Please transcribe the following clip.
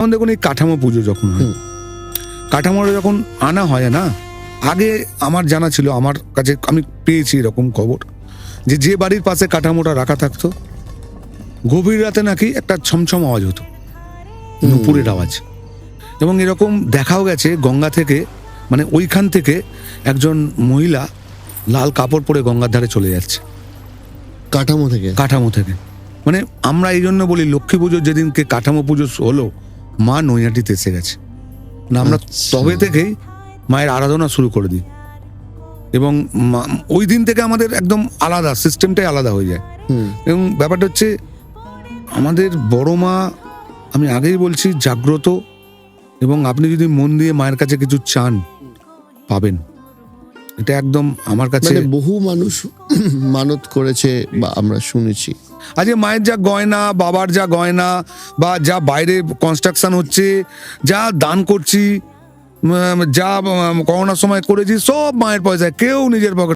যেমন দেখুন এই কাঠামো পুজো যখন হয়, কাঠামোটা যখন আনা হয় না, আগে আমার জানা ছিল, আমার কাছে আমি পেয়েছি এরকম খবর যে যে বাড়ির পাশে কাঠামোটা রাখা থাকতো গভীর রাতে নাকি একটা ছমছম আওয়াজ হতো, নুপুরের আওয়াজ। এবং এরকম দেখাও গেছে গঙ্গা থেকে, মানে ওইখান থেকে একজন মহিলা লাল কাপড় পরে গঙ্গার ধারে চলে যাচ্ছে কাঠামো থেকে। কাঠামো থেকে। মানে আমরা এই জন্য বলি লক্ষ্মী পুজোর যেদিনকে কাঠামো পুজো হলো, মা নৈহাটিতে এসে গেছে না, আমরা আচ্ছা। তবে থেকেই মায়ের আরাধনা শুরু করে দিই। এবং ওই দিন থেকে আমাদের একদম আলাদা সিস্টেমটাই আলাদা হয়ে যায়। এবং ব্যাপারটা হচ্ছে আমাদের বড় মা, আমি আগেই বলছি, জাগ্রত। এবং আপনি যদি মন দিয়ে মায়ের কাছে কিছু চান পাবেন, এটা একদম আমার কাছে। মানে বহু মানুষ মানত করেছে বা আমরা শুনেছি। আজকে মায়ের যা গয়না, বাবার যা গয়না, বা যা বাইরে কনস্ট্রাকশন হচ্ছে, যা দান করছি, যা করোনার সময় করেছি, সব মায়ের পয়সায়, কেউ নিজের পকেট